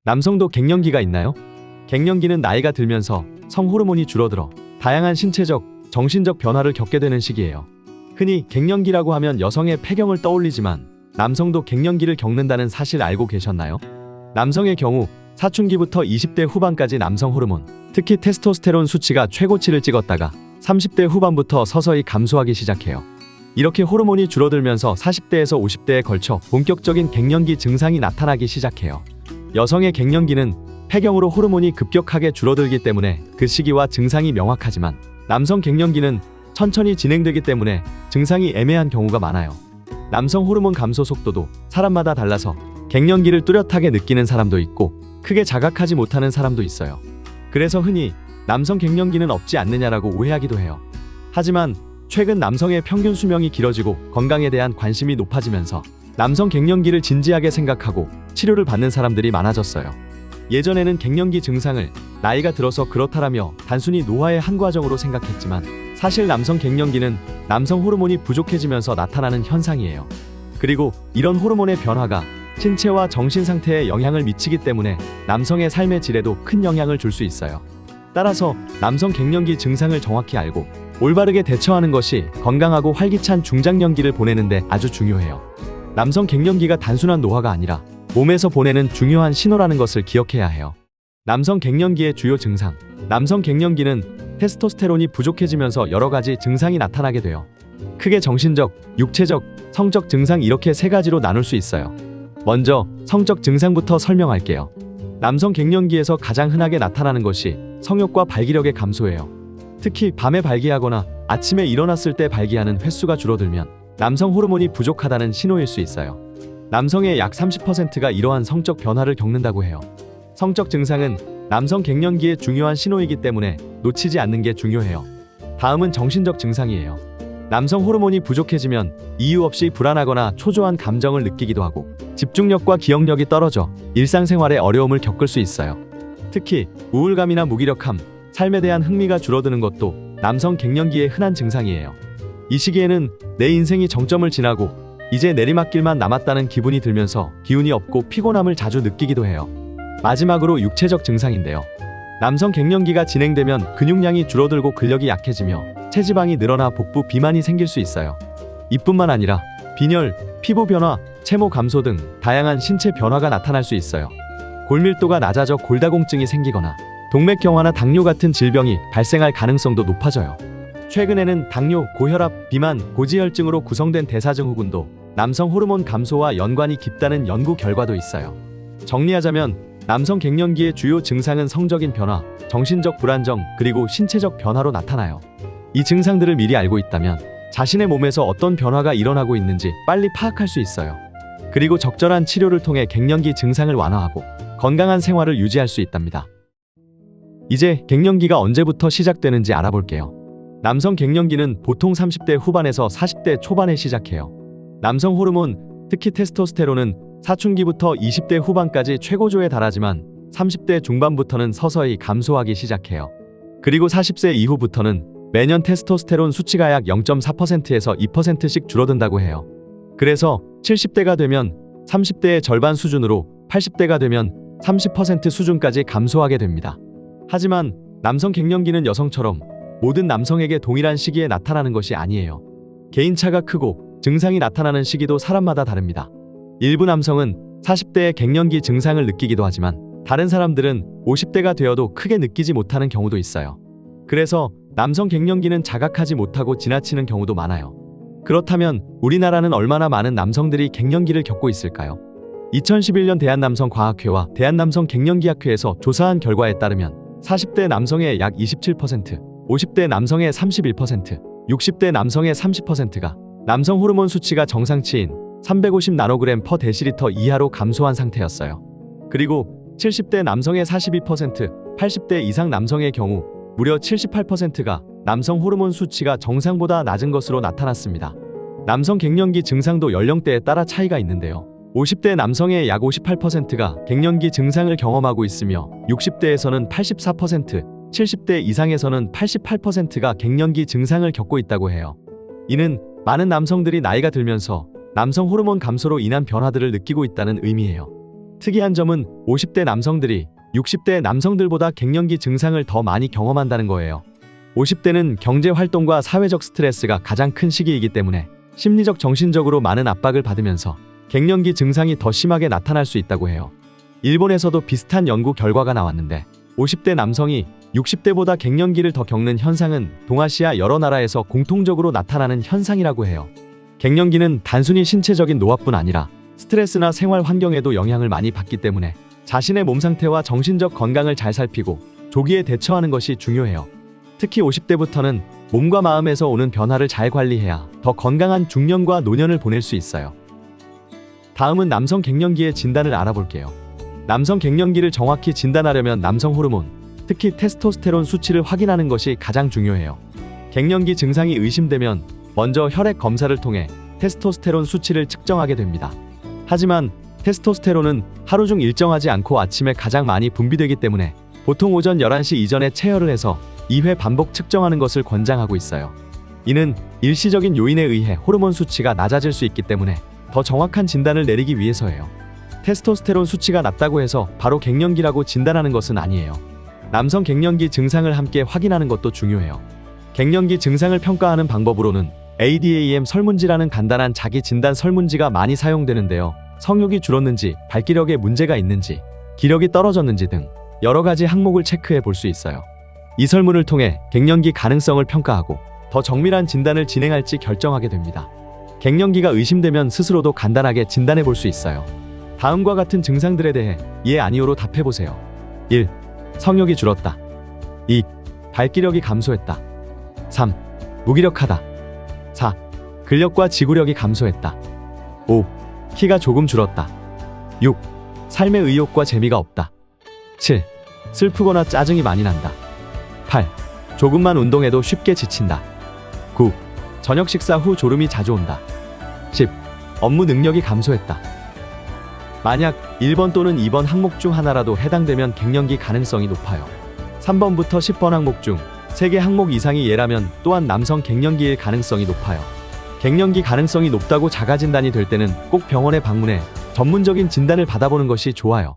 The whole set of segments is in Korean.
남성도 갱년기가 있나요? 갱년기는 나이가 들면서 성호르몬이 줄어들어 다양한 신체적, 정신적 변화를 겪게 되는 시기예요. 흔히 갱년기라고 하면 여성의 폐경을 떠올리지만 남성도 갱년기를 겪는다는 사실 알고 계셨나요? 남성의 경우 사춘기부터 20대 후반까지 남성 호르몬, 특히 테스토스테론 수치가 최고치를 찍었다가 30대 후반부터 서서히 감소하기 시작해요. 이렇게 호르몬이 줄어들면서 40대에서 50대에 걸쳐 본격적인 갱년기 증상이 나타나기 시작해요. 여성의 갱년기는 폐경으로 호르몬이 급격하게 줄어들기 때문에 그 시기와 증상이 명확하지만 남성 갱년기는 천천히 진행되기 때문에 증상이 애매한 경우가 많아요. 남성 호르몬 감소 속도도 사람마다 달라서 갱년기를 뚜렷하게 느끼는 사람도 있고 크게 자각하지 못하는 사람도 있어요. 그래서 흔히 남성 갱년기는 없지 않느냐라고 오해하기도 해요. 하지만 최근 남성의 평균 수명이 길어지고 건강에 대한 관심이 높아지면서 남성 갱년기를 진지하게 생각하고 치료를 받는 사람들이 많아졌어요. 예전에는 갱년기 증상을 나이가 들어서 그렇다라며 단순히 노화의 한 과정으로 생각했지만 사실 남성 갱년기는 남성 호르몬이 부족해지면서 나타나는 현상이에요. 그리고 이런 호르몬의 변화가 신체와 정신 상태에 영향을 미치기 때문에 남성의 삶의 질에도 큰 영향을 줄 수 있어요. 따라서 남성 갱년기 증상을 정확히 알고 올바르게 대처하는 것이 건강하고 활기찬 중장년기를 보내는데 아주 중요해요. 남성 갱년기가 단순한 노화가 아니라 몸에서 보내는 중요한 신호라는 것을 기억해야 해요. 남성 갱년기의 주요 증상. 남성 갱년기는 테스토스테론이 부족해지면서 여러 가지 증상이 나타나게 돼요. 크게 정신적, 육체적, 성적 증상 이렇게 세 가지로 나눌 수 있어요. 먼저 성적 증상부터 설명할게요. 남성 갱년기에서 가장 흔하게 나타나는 것이 성욕과 발기력의 감소예요. 특히 밤에 발기하거나 아침에 일어났을 때 발기하는 횟수가 줄어들면 남성 호르몬이 부족하다는 신호일 수 있어요. 남성의 약 30%가 이러한 성적 변화를 겪는다고 해요. 성적 증상은 남성 갱년기의 중요한 신호이기 때문에 놓치지 않는 게 중요해요. 다음은 정신적 증상이에요. 남성 호르몬이 부족해지면 이유 없이 불안하거나 초조한 감정을 느끼기도 하고 집중력과 기억력이 떨어져 일상생활에 어려움을 겪을 수 있어요. 특히 우울감이나 무기력함, 삶에 대한 흥미가 줄어드는 것도 남성 갱년기의 흔한 증상이에요. 이 시기에는 내 인생이 정점을 지나고 이제 내리막길만 남았다는 기분이 들면서 기운이 없고 피곤함을 자주 느끼기도 해요. 마지막으로 육체적 증상인데요. 남성 갱년기가 진행되면 근육량이 줄어들고 근력이 약해지며 체지방이 늘어나 복부 비만이 생길 수 있어요. 이뿐만 아니라 빈혈, 피부 변화, 체모 감소 등 다양한 신체 변화가 나타날 수 있어요. 골밀도가 낮아져 골다공증이 생기거나 동맥경화나 당뇨 같은 질병이 발생할 가능성도 높아져요. 최근에는 당뇨, 고혈압, 비만, 고지혈증으로 구성된 대사증후군도 남성 호르몬 감소와 연관이 깊다는 연구 결과도 있어요. 정리하자면 남성 갱년기의 주요 증상은 성적인 변화, 정신적 불안정, 그리고 신체적 변화로 나타나요. 이 증상들을 미리 알고 있다면 자신의 몸에서 어떤 변화가 일어나고 있는지 빨리 파악할 수 있어요. 그리고 적절한 치료를 통해 갱년기 증상을 완화하고 건강한 생활을 유지할 수 있답니다. 이제 갱년기가 언제부터 시작되는지 알아볼게요. 남성 갱년기는 보통 30대 후반에서 40대 초반에 시작해요. 남성 호르몬, 특히 테스토스테론은 사춘기부터 20대 후반까지 최고조에 달하지만 30대 중반부터는 서서히 감소하기 시작해요. 그리고 40세 이후부터는 매년 테스토스테론 수치가 약 0.4%에서 2%씩 줄어든다고 해요. 그래서 70대가 되면 30대의 절반 수준으로 80대가 되면 30% 수준까지 감소하게 됩니다. 하지만 남성 갱년기는 여성처럼 모든 남성에게 동일한 시기에 나타나는 것이 아니에요. 개인차가 크고 증상이 나타나는 시기도 사람마다 다릅니다. 일부 남성은 40대의 갱년기 증상을 느끼기도 하지만 다른 사람들은 50대가 되어도 크게 느끼지 못하는 경우도 있어요. 그래서 남성 갱년기는 자각하지 못하고 지나치는 경우도 많아요. 그렇다면 우리나라는 얼마나 많은 남성들이 갱년기를 겪고 있을까요? 2011년 대한남성과학회와 대한남성갱년기학회에서 조사한 결과에 따르면 40대 남성의 약 27%, 50대 남성의 31%, 60대 남성의 30%가 남성 호르몬 수치가 정상치인 350 나노그램 퍼 데시리터 이하로 감소한 상태였어요. 그리고 70대 남성의 42%, 80대 이상 남성의 경우 무려 78%가 남성 호르몬 수치가 정상보다 낮은 것으로 나타났습니다. 남성 갱년기 증상도 연령대에 따라 차이가 있는데요. 50대 남성의 약 58%가 갱년기 증상을 경험하고 있으며 60대에서는 84%, 70대 이상에서는 88%가 갱년기 증상을 겪고 있다고 해요. 이는 많은 남성들이 나이가 들면서 남성 호르몬 감소로 인한 변화들을 느끼고 있다는 의미예요. 특이한 점은 50대 남성들이 60대 남성들보다 갱년기 증상을 더 많이 경험한다는 거예요. 50대는 경제 활동과 사회적 스트레스가 가장 큰 시기이기 때문에 심리적 정신적으로 많은 압박을 받으면서 갱년기 증상이 더 심하게 나타날 수 있다고 해요. 일본에서도 비슷한 연구 결과가 나왔는데 50대 남성이 60대보다 갱년기를 더 겪는 현상은 동아시아 여러 나라에서 공통적으로 나타나는 현상이라고 해요. 갱년기는 단순히 신체적인 노화뿐 아니라 스트레스나 생활 환경에도 영향을 많이 받기 때문에 자신의 몸 상태와 정신적 건강을 잘 살피고 조기에 대처하는 것이 중요해요. 특히 50대부터는 몸과 마음에서 오는 변화를 잘 관리해야 더 건강한 중년과 노년을 보낼 수 있어요. 다음은 남성 갱년기의 진단을 알아볼게요. 남성 갱년기를 정확히 진단하려면 남성 호르몬, 특히 테스토스테론 수치를 확인하는 것이 가장 중요해요. 갱년기 증상이 의심되면 먼저 혈액 검사를 통해 테스토스테론 수치를 측정하게 됩니다. 하지만 테스토스테론은 하루 중 일정하지 않고 아침에 가장 많이 분비되기 때문에 보통 오전 11시 이전에 체열을 해서 2회 반복 측정하는 것을 권장하고 있어요. 이는 일시적인 요인에 의해 호르몬 수치가 낮아질 수 있기 때문에 더 정확한 진단을 내리기 위해서예요. 테스토스테론 수치가 낮다고 해서 바로 갱년기라고 진단하는 것은 아니에요. 남성 갱년기 증상을 함께 확인하는 것도 중요해요. 갱년기 증상을 평가하는 방법으로는 ADAM 설문지라는 간단한 자기 진단 설문지가 많이 사용되는데요. 성욕이 줄었는지, 발기력에 문제가 있는지, 기력이 떨어졌는지 등 여러 가지 항목을 체크해 볼 수 있어요. 이 설문을 통해 갱년기 가능성을 평가하고 더 정밀한 진단을 진행할지 결정하게 됩니다. 갱년기가 의심되면 스스로도 간단하게 진단해 볼 수 있어요. 다음과 같은 증상들에 대해 예 아니오로 답해 보세요. 1. 성욕이 줄었다. 2. 발기력이 감소했다. 3. 무기력하다. 4. 근력과 지구력이 감소했다. 5. 키가 조금 줄었다. 6. 삶의 의욕과 재미가 없다. 7. 슬프거나 짜증이 많이 난다. 8. 조금만 운동해도 쉽게 지친다. 9. 저녁 식사 후 졸음이 자주 온다. 10. 업무 능력이 감소했다. 만약 1번 또는 2번 항목 중 하나라도 해당되면 갱년기 가능성이 높아요. 3번부터 10번 항목 중 3개 항목 이상이 예라면 또한 남성 갱년기일 가능성이 높아요. 갱년기 가능성이 높다고 자가진단이 될 때는 꼭 병원에 방문해 전문적인 진단을 받아보는 것이 좋아요.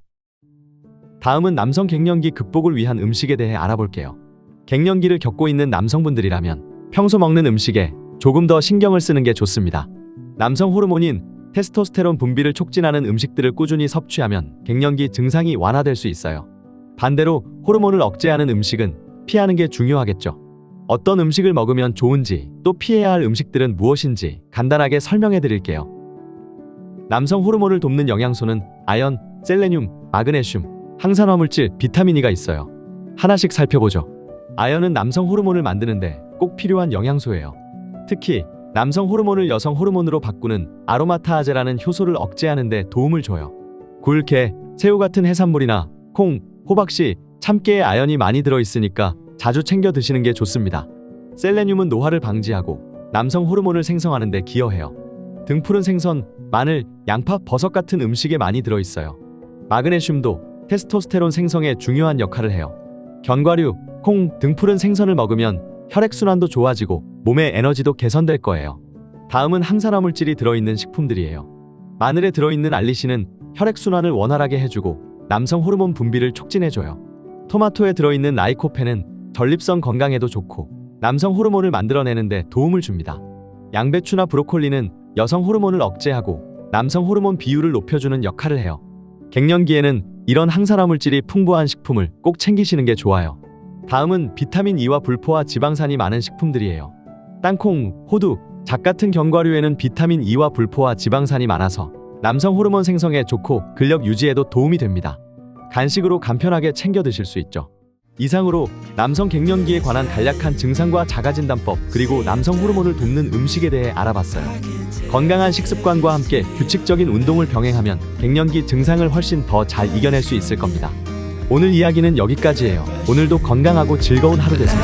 다음은 남성 갱년기 극복을 위한 음식에 대해 알아볼게요. 갱년기를 겪고 있는 남성분들이라면 평소 먹는 음식에 조금 더 신경을 쓰는 게 좋습니다. 남성 호르몬인 테스토스테론 분비를 촉진하는 음식들을 꾸준히 섭취하면 갱년기 증상이 완화될 수 있어요. 반대로 호르몬을 억제하는 음식은 피하는 게 중요하겠죠. 어떤 음식을 먹으면 좋은지 또 피해야 할 음식들은 무엇인지 간단하게 설명해 드릴게요. 남성 호르몬을 돕는 영양소는 아연, 셀레늄, 마그네슘, 항산화물질, 비타민 E가 있어요. 하나씩 살펴보죠. 아연은 남성 호르몬을 만드는데 꼭 필요한 영양소예요. 특히 남성 호르몬을 여성 호르몬으로 바꾸는 아로마타아제라는 효소를 억제하는 데 도움을 줘요. 굴, 게, 새우 같은 해산물이나 콩, 호박씨, 참깨에 아연이 많이 들어있으니까 자주 챙겨 드시는 게 좋습니다. 셀레늄은 노화를 방지하고 남성 호르몬을 생성하는 데 기여해요. 등푸른 생선, 마늘, 양파, 버섯 같은 음식에 많이 들어있어요. 마그네슘도 테스토스테론 생성에 중요한 역할을 해요. 견과류, 콩, 등푸른 생선을 먹으면 혈액순환도 좋아지고 몸의 에너지도 개선될 거예요. 다음은 항산화물질이 들어있는 식품들이에요. 마늘에 들어있는 알리신은 혈액순환을 원활하게 해주고 남성 호르몬 분비를 촉진해줘요. 토마토에 들어있는 라이코펜은 전립선 건강에도 좋고 남성 호르몬을 만들어내는데 도움을 줍니다. 양배추나 브로콜리는 여성 호르몬을 억제하고 남성 호르몬 비율을 높여주는 역할을 해요. 갱년기에는 이런 항산화물질이 풍부한 식품을 꼭 챙기시는 게 좋아요. 다음은 비타민 E와 불포화 지방산이 많은 식품들이에요. 땅콩, 호두, 잣 같은 견과류에는 비타민 E와 불포화 지방산이 많아서 남성 호르몬 생성에 좋고 근력 유지에도 도움이 됩니다. 간식으로 간편하게 챙겨 드실 수 있죠. 이상으로 남성 갱년기에 관한 간략한 증상과 자가진단법 그리고 남성 호르몬을 돕는 음식에 대해 알아봤어요. 건강한 식습관과 함께 규칙적인 운동을 병행하면 갱년기 증상을 훨씬 더 잘 이겨낼 수 있을 겁니다. 오늘 이야기는 여기까지예요. 오늘도 건강하고 즐거운 하루 되세요.